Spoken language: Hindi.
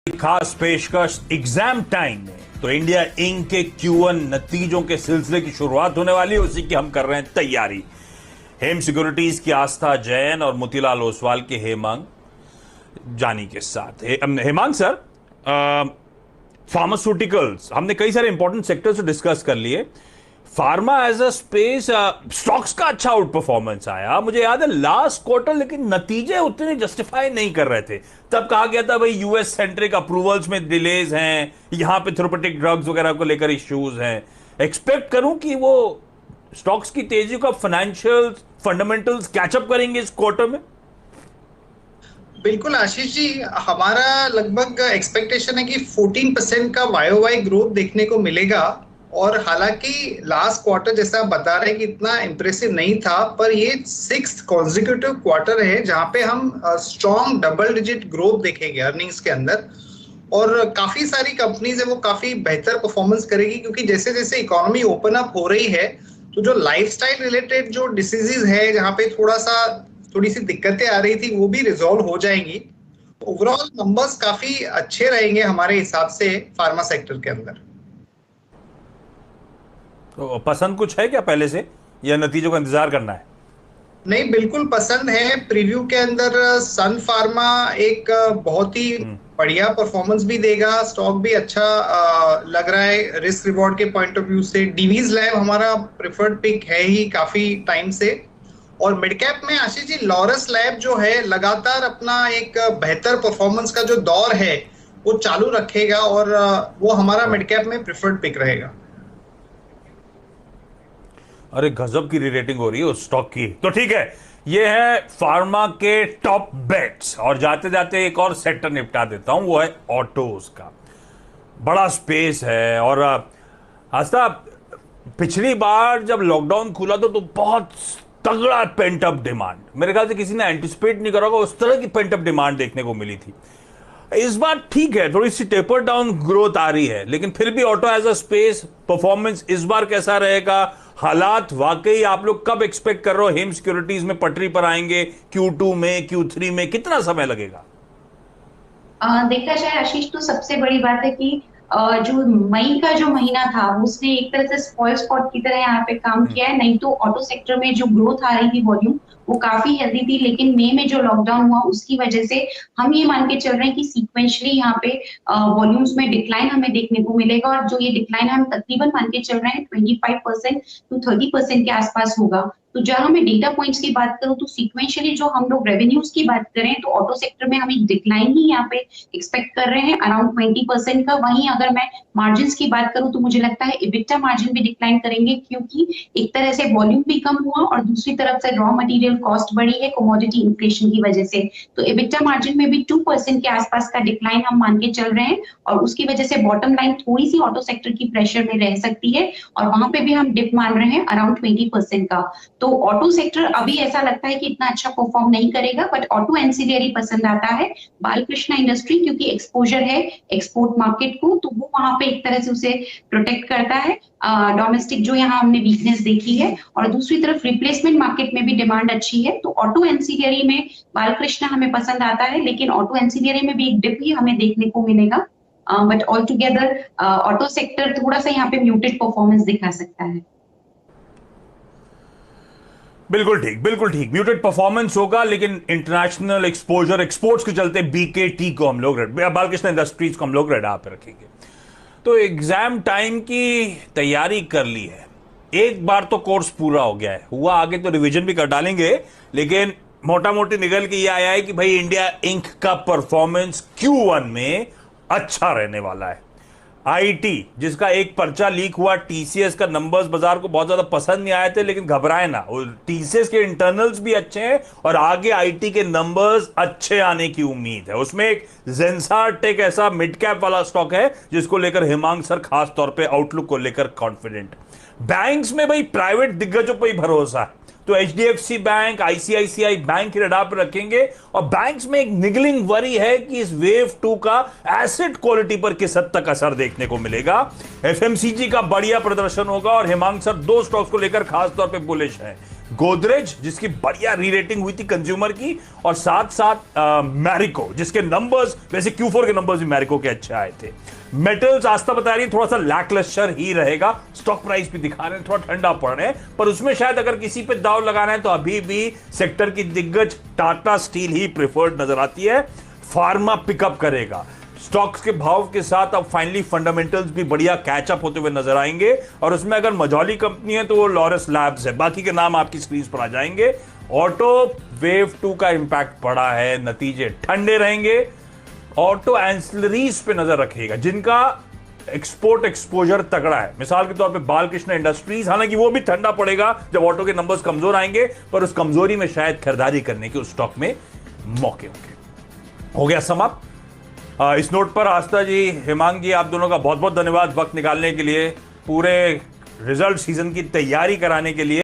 खास पेशकश एग्जाम टाइम में तो इंडिया इंक के Q1 नतीजों के सिलसिले की शुरुआत होने वाली है, उसी की हम कर रहे हैं तैयारी। हेम सिक्योरिटीज की आस्था जैन और मोतीलाल ओसवाल के हेमांग जानी के साथ। हेमांग सर, फार्मास्यूटिकल्स हमने कई सारे इंपॉर्टेंट सेक्टर्स से डिस्कस कर लिए। Pharma as a space stocks का अच्छा आउट परफॉर्मेंस आया, मुझे याद है लास्ट क्वार्टर, लेकिन नतीजे उतने जस्टिफाई नहीं कर रहे थे। तब कहा गया था भाई यूएस सेंट्रिक अप्रूवल्स में डिलेज हैं, यहां पे थेरेप्यूटिक ड्रग्स वगैरह को लेकर इश्यूज हैं। एक्सपेक्ट करूं कि वो स्टॉक्स की तेजी को फाइनेंशियल फंडामेंटल्स कैचअप करेंगे इस क्वार्टर में? बिल्कुल आशीष जी, हमारा लगभग एक्सपेक्टेशन है कि 14% का वाई ग्रोथ देखने को मिलेगा। और हालांकि लास्ट क्वार्टर जैसा आप बता रहे हैं कि इतना इंप्रेसिव नहीं था, पर ये 6th कॉन्जिक्यूटिव क्वार्टर है जहां पे हम स्ट्रॉन्ग डबल डिजिट ग्रोथ देखेंगे अर्निंग्स के अंदर। और काफी सारी कंपनीज है वो काफी बेहतर परफॉर्मेंस करेगी, क्योंकि जैसे जैसे इकोनॉमी ओपन अप हो रही है तो जो लाइफस्टाइल रिलेटेड जो डिसीजेज है जहां पे थोड़ी सी दिक्कतें आ रही थी वो भी रिजॉल्व हो जाएंगी। ओवरऑल नंबर्स काफी अच्छे रहेंगे हमारे हिसाब से फार्मा सेक्टर के अंदर। तो पसंद कुछ है क्या पहले से, या नतीजों का इंतजार करना है? नहीं, बिल्कुल पसंद है। प्रीव्यू के अंदर सन फार्मा एक बहुत ही बढ़िया परफॉर्मेंस भी देगा, स्टॉक भी अच्छा लग रहा है रिस्क रिवॉर्ड के पॉइंट ऑफ व्यू से। डिवीज लैब हमारा प्रेफर्ड पिक है ही काफी टाइम से। और मिड कैप में आशीष जी लॉरस लैब जो है लगातार अपना एक बेहतर परफॉर्मेंस का जो दौर है वो चालू रखेगा, और वो हमारा मिड कैप में प्रेफर्ड पिक रहेगा। अरे गजब की रेटिंग हो रही है उस स्टॉक की। तो ठीक है, ये है फार्मा के टॉप बेट्स। और जाते जाते एक और सेक्टर निपटा देता हूं, वो है ऑटोज का। बड़ा स्पेस है। और आस्था, पिछली बार जब लॉकडाउन खुला तो बहुत तगड़ा पेंट अप डिमांड, मेरे ख्याल से किसी ने एंटिसिपेट नहीं करा होगा, उस तरह की पेंट अप डिमांड देखने को मिली थी। इस बार ठीक है, थोड़ी सी टेपर डाउन ग्रोथ आ रही है, लेकिन फिर भी auto as a space performance इस बार कैसा रहेगा? हालात वाकई आप लोग कब एक्सपेक्ट कर रहे हो हेम सिक्योरिटीज में पटरी पर आएंगे? Q2 में, Q3 में कितना समय लगेगा? देखा जाए आशीष, तो सबसे बड़ी बात है कि जो मई का जो महीना था उसने एक तरह से स्पॉइल स्पॉट की तरह यहाँ पे काम किया है। नहीं तो ऑटो सेक्टर में जो ग्रोथ आ रही थी वॉल्यूम वो काफी हेल्दी थी, लेकिन मई में जो लॉकडाउन हुआ उसकी वजह से हम ये मान के चल रहे हैं कि सीक्वेंशली यहाँ पे वॉल्यूम्स में डिक्लाइन हमें देखने को मिलेगा। और जो ये डिक्लाइन हम तकरीबन मान के चल रहे हैं 25% to 30% के आसपास होगा। तो जहां मैं डेटा पॉइंट्स की बात करूं तो सीक्वेंशियली जो हम लोग रेवेन्यूज की बात करें तो ऑटो सेक्टर में हम एक डिक्लाइन ही यहाँ पे एक्सपेक्ट कर रहे हैं अराउंड 20% का। वहीं अगर मैं मार्जिन की बात करूं तो मुझे लगता है इबिटा मार्जिन भी डिक्लाइन करेंगे, क्योंकि एक तरह से वॉल्यूम भी कम हुआ और दूसरी तरफ से रॉ मटेरियल कॉस्ट बढ़ी है कमोडिटी इन्फ्लेशन की वजह से। तो इबिटा मार्जिन में भी 2% के आसपास का डिक्लाइन हम मान के चल रहे हैं, और उसकी वजह से बॉटम लाइन थोड़ी सी ऑटो सेक्टर की प्रेशर में रह सकती है, और वहां पे भी हम डिप मान रहे हैं अराउंड 20% का। तो ऑटो सेक्टर अभी ऐसा लगता है कि इतना अच्छा परफॉर्म नहीं करेगा, बट ऑटो एनसीलियरी पसंद आता है। बालकृष्ण इंडस्ट्री क्योंकि एक्सपोजर है एक्सपोर्ट मार्केट को, तो वो वहां पे एक तरह से उसे प्रोटेक्ट करता है डोमेस्टिक जो यहाँ हमने वीकनेस देखी है। और दूसरी तरफ रिप्लेसमेंट मार्केट में भी डिमांड अच्छी है, तो ऑटो एनसीलियरी में बालकृष्ण हमें पसंद आता है, लेकिन ऑटो एनसीलियरी में भी एक डिप ही हमें देखने को मिलेगा। But all together auto sector थोड़ा सा यहाँ पे म्यूटेड परफॉर्मेंस दिखा सकता है। बिल्कुल ठीक, बिल्कुल ठीक, म्यूटेड परफॉर्मेंस होगा, लेकिन इंटरनेशनल एक्सपोजर एक्सपोर्ट्स के चलते BKT को हम लोग बालकृष्ण इंडस्ट्रीज को हम लोग रेडार पे रखेंगे। तो एग्जाम टाइम की तैयारी कर ली है, एक बार तो कोर्स पूरा हो गया है, हुआ आगे तो रिवीजन भी कर डालेंगे, लेकिन मोटा मोटी निकल के ये आया है कि भाई इंडिया इंक का परफॉर्मेंस Q1 में अच्छा रहने वाला है। आईटी जिसका एक पर्चा लीक हुआ, TCS का नंबर्स बाजार को बहुत ज्यादा पसंद नहीं आए थे, लेकिन घबराए ना, TCS के इंटरनल्स भी अच्छे हैं और आगे आईटी के नंबर्स अच्छे आने की उम्मीद है। उसमें एक जेंसार टेक ऐसा मिड कैप वाला स्टॉक है जिसको लेकर हेमांग सर खास तौर पे आउटलुक को लेकर कॉन्फिडेंट। बैंक्स में भाई प्राइवेट दिग्गजों पर ही भरोसा है, तो HDFC बैंक, ICICI बैंक के रडार पर रखेंगे। और बैंक्स में एक निगलिंग वरी है कि इस वेव 2 का एसेट क्वालिटी पर किस हद तक असर देखने को मिलेगा। FMCG का बढ़िया प्रदर्शन होगा, और हेमांग सर 2 स्टॉक्स को लेकर खास तौर पे बुलिश है। गोदरेज जिसकी बढ़िया री रेटिंग हुई थी कंज्यूमर की, और साथ साथ मैरिको जिसके नंबर्स, वैसे Q4 के नंबर्स भी मैरिको के अच्छे आए थे। मेटल्स आस्था बता रही है थोड़ा सा लैकलस्टर ही रहेगा, स्टॉक प्राइस भी दिखा रहे हैं थोड़ा ठंडा पड़ रहे हैं, पर उसमें शायद अगर किसी पे दाव लगाना है तो अभी भी सेक्टर की दिग्गज टाटा स्टील ही प्रेफर्ड नजर आती है। फार्मा पिकअप करेगा, स्टॉक्स के भाव के साथ अब फाइनली फंडामेंटल्स भी बढ़िया कैचअप होते हुए नजर आएंगे, और उसमें अगर मजौली कंपनी है तो वो लॉरस लैब्स है, बाकी के नाम आपकी स्क्रीन पर आ जाएंगे। ऑटो वेव 2 का इंपैक्ट पड़ा है, नतीजे ठंडे रहेंगे। ऑटो एंसिलरीज पे नजर रखिएगा जिनका एक्सपोर्ट एक्सपोजर तगड़ा है, मिसाल के तौर पे बालकृष्ण इंडस्ट्रीज, हालांकि वो भी ठंडा पड़ेगा जब ऑटो के नंबर्स कमजोर आएंगे, पर उस कमजोरी में शायद खरीदारी करने के उस स्टॉक में मौके होंगे। हो गया समाप्त। इस नोट पर आस्था जी, हेमांग जी, आप दोनों का बहुत बहुत धन्यवाद वक्त निकालने के लिए, पूरे रिजल्ट सीजन की तैयारी कराने के लिए।